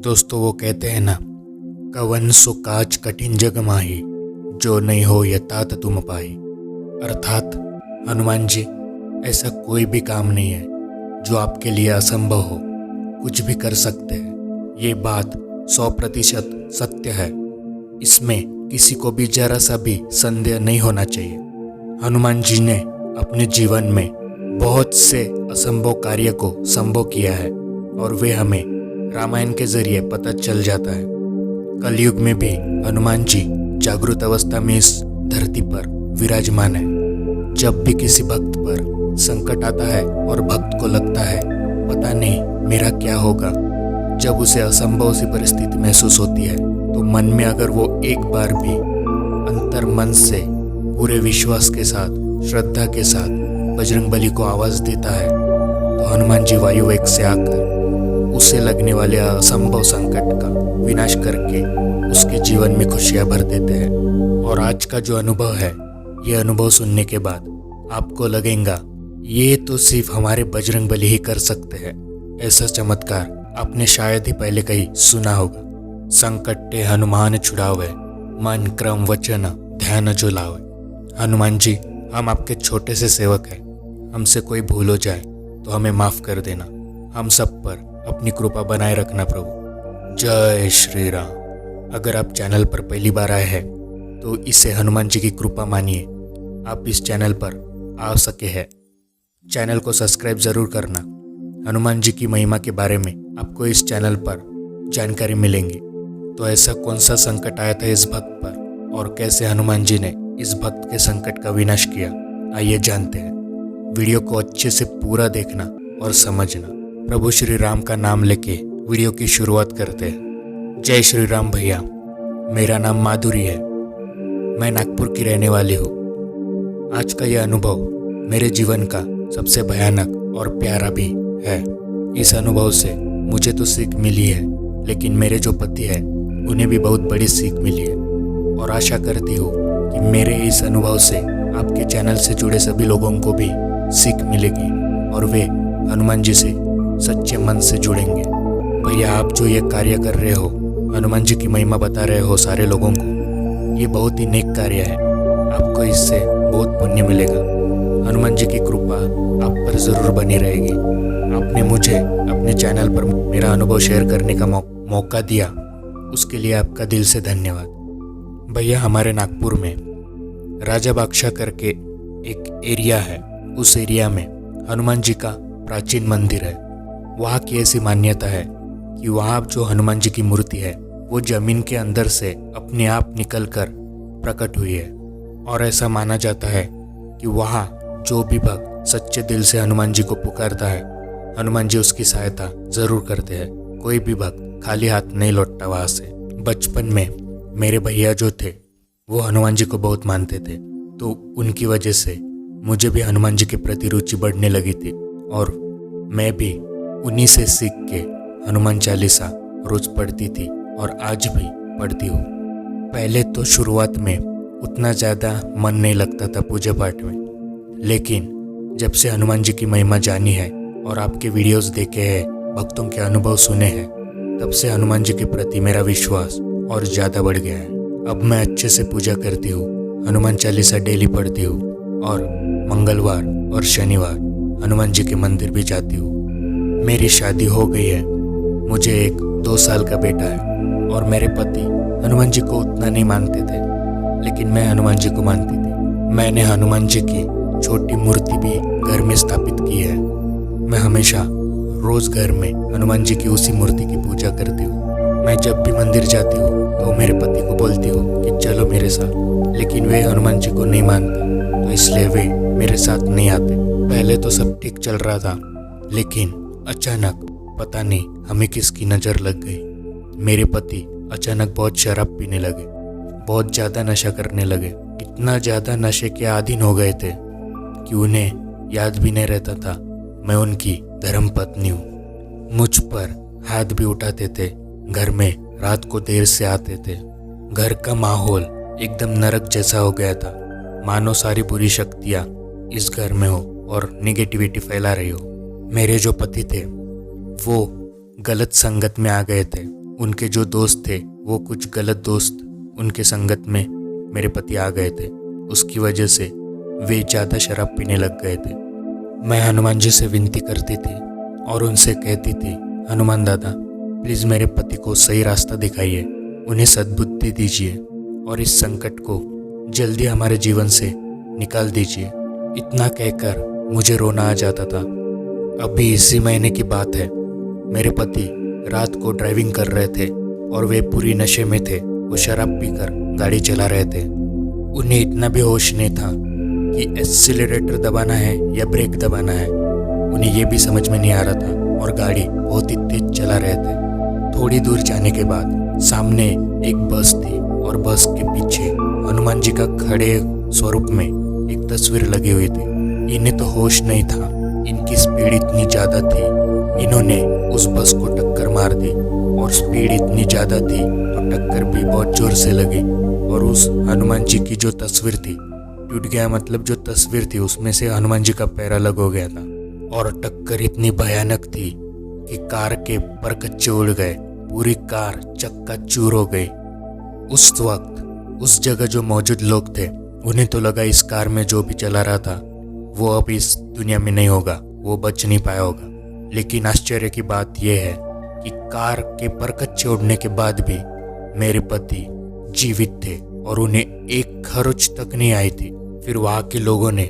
दोस्तों वो कहते हैं ना, कवन सो काज कठिन जग माही, जो नहीं हो यतात तुम पाही। अर्थात हनुमान जी, ऐसा कोई भी काम नहीं है जो आपके लिए असंभव हो, कुछ भी कर सकते हैं। ये बात 100% सत्य है, इसमें किसी को भी जरा सा भी संदेह नहीं होना चाहिए। हनुमान जी ने अपने जीवन में बहुत से असंभव कार्य को संभव किया है और वे हमें रामायण के जरिए पता चल जाता है। कलयुग में भी हनुमान जी जागृत अवस्था में इस धरती पर विराजमान है। जब भी किसी भक्त पर संकट आता है और भक्त को लगता है पता नहीं मेरा क्या होगा, जब उसे असंभव सी परिस्थिति महसूस होती है, तो मन में अगर वो एक बार भी अंतर मन से पूरे विश्वास के साथ, श्रद्धा के साथ बजरंगबली को आवाज देता है, तो हनुमान जी वायु वेग से आकर उसे लगने वाले असंभव संकट का विनाश करके उसके जीवन में खुशियां भर देते हैं। और आज का जो अनुभव है, ये अनुभव सुनने के बाद आपको लगेगा ये तो सिर्फ हमारे बजरंगबली ही कर सकते हैं। ऐसा चमत्कार आपने शायद ही पहले कहीं सुना होगा। संकटे हनुमान छुड़ावे, मन क्रम वचन ध्यान जो लावे। हनुमान जी, हम आपके छोटे से सेवक हैं, हमसे कोई भूल हो जाए तो हमें माफ कर देना। हम सब पर अपनी कृपा बनाए रखना प्रभु। जय श्री राम। अगर आप चैनल पर पहली बार आए हैं तो इसे हनुमान जी की कृपा मानिए, आप इस चैनल पर आ सके हैं। चैनल को सब्सक्राइब जरूर करना। हनुमान जी की महिमा के बारे में आपको इस चैनल पर जानकारी मिलेंगी। तो ऐसा कौन सा संकट आया था इस भक्त पर और कैसे हनुमान जी ने इस भक्त के संकट का विनाश किया, आइए जानते हैं। वीडियो को अच्छे से पूरा देखना और समझना। प्रभु श्री राम का नाम लेके वीडियो की शुरुआत करते हैं। जय श्री राम भैया, मेरा नाम माधुरी है, मैं नागपुर की रहने वाली हूँ। आज का यह अनुभव मेरे जीवन का सबसे भयानक और प्यारा भी है। इस अनुभव से मुझे तो सीख मिली है, लेकिन मेरे जो पति है उन्हें भी बहुत बड़ी सीख मिली है। और आशा करती हूँ कि मेरे इस अनुभव से आपके चैनल से जुड़े सभी लोगों को भी सीख मिलेगी और वे हनुमान जी से सच्चे मन से जुड़ेंगे। भैया, आप जो ये कार्य कर रहे हो, हनुमान जी की महिमा बता रहे हो सारे लोगों को, ये बहुत ही नेक कार्य है। आपको इससे बहुत पुण्य मिलेगा। हनुमान जी की कृपा आप पर जरूर बनी रहेगी। आपने मुझे अपने चैनल पर मेरा अनुभव शेयर करने का मौका दिया, उसके लिए आपका दिल से धन्यवाद। भैया, हमारे नागपुर में राजा बादशाह करके एक एरिया है। उस एरिया में हनुमान जी का प्राचीन मंदिर है। वहाँ की ऐसी मान्यता है कि वहाँ जो हनुमान जी की मूर्ति है वो जमीन के अंदर से अपने आप निकलकर प्रकट हुई है। और ऐसा माना जाता है कि वहाँ जो भी भक्त सच्चे दिल से हनुमान जी को पुकारता है, हनुमान जी उसकी सहायता जरूर करते हैं। कोई भी भक्त खाली हाथ नहीं लौटता वहाँ से। बचपन में मेरे भैया जो थे वो हनुमान जी को बहुत मानते थे, तो उनकी वजह से मुझे भी हनुमान जी के प्रति रुचि बढ़ने लगी थी और मैं भी उन्हीं से सीख के हनुमान चालीसा रोज पढ़ती थी और आज भी पढ़ती हूँ। पहले तो शुरुआत में उतना ज़्यादा मन नहीं लगता था पूजा पाठ में, लेकिन जब से हनुमान जी की महिमा जानी है और आपके वीडियोस देखे हैं, भक्तों के अनुभव सुने हैं, तब से हनुमान जी के प्रति मेरा विश्वास और ज़्यादा बढ़ गया है। अब मैं अच्छे से पूजा करती हूँ, हनुमान चालीसा डेली पढ़ती हूँ और मंगलवार और शनिवार हनुमान जी के मंदिर भी जाती हूँ। मेरी शादी हो गई है, मुझे एक 2 साल का बेटा है और मेरे पति हनुमान जी को उतना नहीं मानते थे, लेकिन मैं हनुमान जी को मानती थी। मैंने हनुमान जी की छोटी मूर्ति भी घर में स्थापित की है। मैं हमेशा रोज घर में हनुमान जी की उसी मूर्ति की पूजा करती हूँ। मैं जब भी मंदिर जाती हूँ तो मेरे पति को बोलती हूँ कि चलो मेरे साथ, लेकिन वे हनुमान जी को नहीं मानते, तो इसलिए वे मेरे साथ नहीं आते। पहले तो सब ठीक चल रहा था, लेकिन अचानक पता नहीं हमें किसकी नज़र लग गई। मेरे पति अचानक बहुत शराब पीने लगे, बहुत ज़्यादा नशा करने लगे। इतना ज़्यादा नशे के अधीन हो गए थे कि उन्हें याद भी नहीं रहता था मैं उनकी धर्म पत्नी हूँ। मुझ पर हाथ भी उठाते थे। घर में रात को देर से आते थे। घर का माहौल एकदम नरक जैसा हो गया था, मानो सारी बुरी शक्तियाँ इस घर में हो और नेगेटिविटी फैला रही हो। मेरे जो पति थे वो गलत संगत में आ गए थे उनके जो दोस्त थे वो कुछ गलत दोस्त उनके संगत में मेरे पति आ गए थे। उसकी वजह से वे ज़्यादा शराब पीने लग गए थे। मैं हनुमान जी से विनती करती थी और उनसे कहती थी, हनुमान दादा प्लीज़ मेरे पति को सही रास्ता दिखाइए, उन्हें सद्बुद्धि दीजिए और इस संकट को जल्दी हमारे जीवन से निकाल दीजिए। इतना कहकर मुझे रोना आ जाता था। अभी इसी महीने की बात है, मेरे पति रात को ड्राइविंग कर रहे थे और वे पूरी नशे में थे। वो शराब पीकर गाड़ी चला रहे थे। उन्हें इतना भी होश नहीं था कि एक्सीलरेटर दबाना है या ब्रेक दबाना है। उन्हें ये भी समझ में नहीं आ रहा था और गाड़ी बहुत ही तेज चला रहे थे। थोड़ी दूर जाने के बाद सामने एक बस थी और बस के पीछे हनुमान जी का खड़े स्वरूप में एक तस्वीर लगी हुई थी। इन्हें तो होश नहीं था, इनकी स्पीड इतनी ज़्यादा थी, इन्होंने उस बस को टक्कर मार दी और स्पीड इतनी ज़्यादा थी तो टक्कर भी बहुत ज़ोर से लगी और उस हनुमान जी की जो तस्वीर थी टूट गया। मतलब जो तस्वीर थी उसमें से हनुमान जी का पैर अलग हो गया था और टक्कर इतनी भयानक थी कि कार के परकच्चे उड़ गए, पूरी कार चक्काचूर हो गई। उस वक्त उस जगह जो मौजूद लोग थे उन्हें तो लगा इस कार में जो भी चला रहा था वो अब इस दुनिया में नहीं होगा, वो बच नहीं पाया होगा। लेकिन आश्चर्य की बात यह है कि कार के परकच्चे उड़ने के बाद भी मेरे पति जीवित थे और उन्हें एक खरोच तक नहीं आई थी। फिर वहाँ के लोगों ने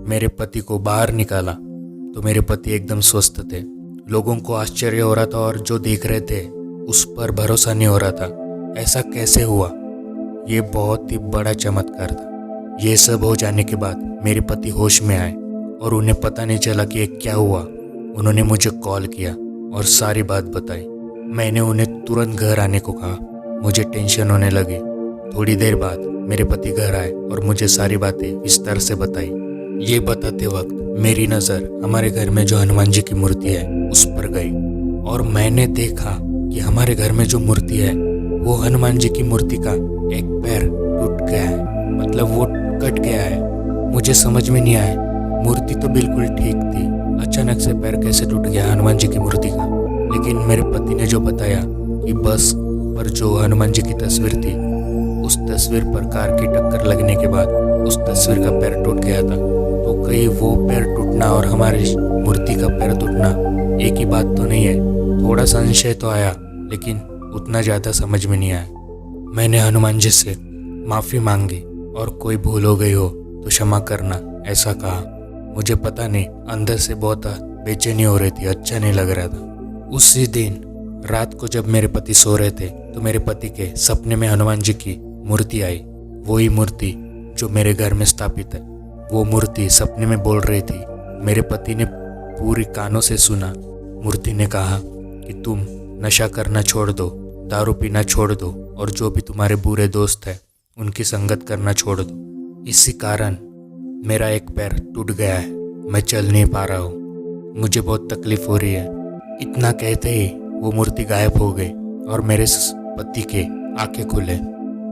मेरे पति को बाहर निकाला तो मेरे पति एकदम स्वस्थ थे। लोगों को आश्चर्य हो रहा था और जो देख रहे थे उस पर भरोसा नहीं हो रहा था। ऐसा कैसे हुआ? ये बहुत ही बड़ा चमत्कार था। ये सब हो जाने के बाद मेरे पति होश में आए और उन्हें पता नहीं चला कि ये क्या हुआ। उन्होंने मुझे कॉल किया और सारी बात बताई। मैंने उन्हें तुरंत घर आने को कहा। मुझे टेंशन होने लगी। थोड़ी देर बाद मेरे पति घर आए और मुझे सारी बातें विस्तार से बताई। ये बताते वक्त मेरी नज़र हमारे घर में जो हनुमान जी की मूर्ति है उस पर गई और मैंने देखा कि हमारे घर में जो मूर्ति है वो हनुमान जी की मूर्ति का एक पैर टूट गया है, मतलब वो कट गया है। मुझे समझ में नहीं आया, मूर्ति तो बिल्कुल ठीक थी, अचानक से पैर कैसे टूट गया हनुमान जी की मूर्ति का। लेकिन मेरे पति ने जो बताया कि बस पर जो हनुमान जी की तस्वीर थी उस तस्वीर पर कार की टक्कर लगने के बाद उस तस्वीर का पैर टूट गया था। तो कहीं वो पैर टूटना और हमारी मूर्ति का पैर टूटना एक ही बात तो नहीं है। थोड़ा संशय तो आया लेकिन उतना ज़्यादा समझ में नहीं आया। मैंने हनुमान जी से माफ़ी मांगी और कोई भूल हो गई हो तो क्षमा करना ऐसा कहा। मुझे पता नहीं, अंदर से बहुत बेचैनी हो रही थी, अच्छा नहीं लग रहा था। उसी दिन रात को जब मेरे पति सो रहे थे तो मेरे पति के सपने में हनुमान जी की मूर्ति आई। वही मूर्ति जो मेरे घर में स्थापित है। वो मूर्ति सपने में बोल रही थी। मेरे पति ने पूरी कानों से सुना। मूर्ति ने कहा कि तुम नशा करना छोड़ दो, दारू पीना छोड़ दो और जो भी तुम्हारे बुरे दोस्त हैं उनकी संगत करना छोड़ दो। इसी कारण मेरा एक पैर टूट गया है, मैं चल नहीं पा रहा हूँ, मुझे बहुत तकलीफ हो रही है। इतना कहते ही वो मूर्ति गायब हो गई और मेरे पति के आंखें खुले।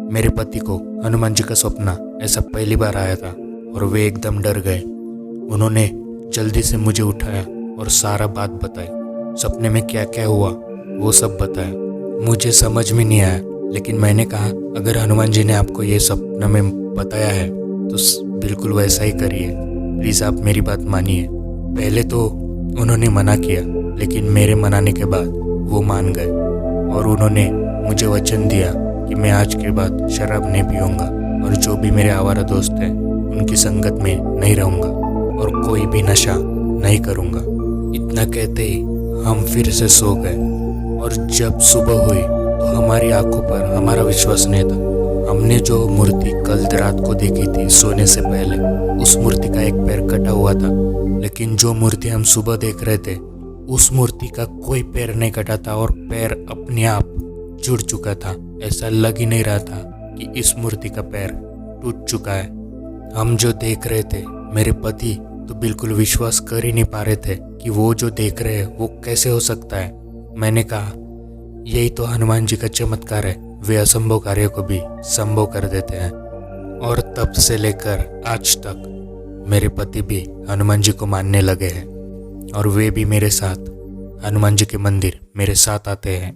मेरे पति को हनुमान जी का सपना ऐसा पहली बार आया था और वे एकदम डर गए। उन्होंने जल्दी से मुझे उठाया और सारा बात बताई। सपने में क्या क्या हुआ वो सब बताया। मुझे समझ में नहीं आया लेकिन मैंने कहा अगर हनुमान जी ने आपको ये सपना में बताया है तो बिल्कुल वैसा ही करिए, प्लीज़ आप मेरी बात मानिए। पहले तो उन्होंने मना किया लेकिन मेरे मनाने के बाद वो मान गए और उन्होंने मुझे वचन दिया कि मैं आज के बाद शराब नहीं पीऊँगा और जो भी मेरे आवारा दोस्त हैं उनकी संगत में नहीं रहूँगा और कोई भी नशा नहीं करूँगा। इतना कहते ही हम फिर से सो गए और जब सुबह हुई तो हमारी आंखों पर हमारा विश्वास नहीं था। हमने जो मूर्ति कल रात को देखी थी सोने से पहले उस मूर्ति का एक पैर कटा हुआ था, लेकिन जो मूर्ति हम सुबह देख रहे थे उस मूर्ति का कोई पैर नहीं कटा था और पैर अपने आप जुड़ चुका था। ऐसा लग ही नहीं रहा था कि इस मूर्ति का पैर टूट चुका है। हम जो देख रहे थे मेरे पति तो बिल्कुल विश्वास कर ही नहीं पा रहे थे कि वो जो देख रहे हैं वो कैसे हो सकता है। मैंने कहा यही तो हनुमान जी का चमत्कार है, वे असंभव कार्य को भी संभव कर देते हैं। और तब से लेकर आज तक मेरे पति भी हनुमान जी को मानने लगे हैं और वे भी मेरे साथ हनुमान जी के मंदिर मेरे साथ आते हैं।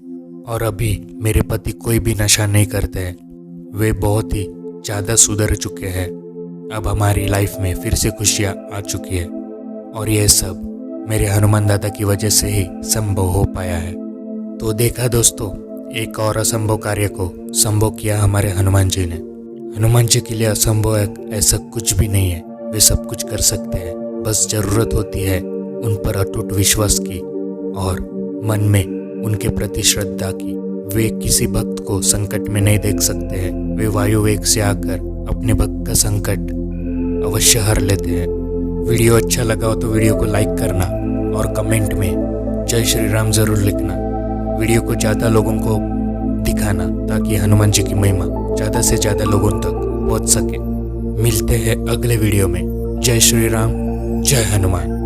और अभी मेरे पति कोई भी नशा नहीं करते हैं। वे बहुत ही ज़्यादा सुधर चुके हैं। अब हमारी लाइफ में फिर से खुशियाँ आ चुकी है और यह सब मेरे हनुमान दादा की वजह से ही संभव हो पाया है। तो देखा दोस्तों, एक और असंभव कार्य को संभव किया हमारे हनुमान जी ने। हनुमान जी के लिए असंभव ऐसा कुछ भी नहीं है। वे सब कुछ कर सकते हैं, बस ज़रूरत होती है उन पर अटूट विश्वास की और मन में उनके प्रति श्रद्धा की। वे किसी भक्त को संकट में नहीं देख सकते हैं। वे वायु वेग से आकर अपने भक्त का संकट अवश्य हर लेते हैं। वीडियो अच्छा लगा हो तो वीडियो को लाइक करना और कमेंट में जय श्री राम ज़रूर लिखना। वीडियो को ज़्यादा लोगों को दिखाना ताकि हनुमान जी की महिमा ज़्यादा से ज़्यादा लोगों तक पहुँच सके। मिलते हैं अगले वीडियो में। जय श्री राम, जय हनुमान।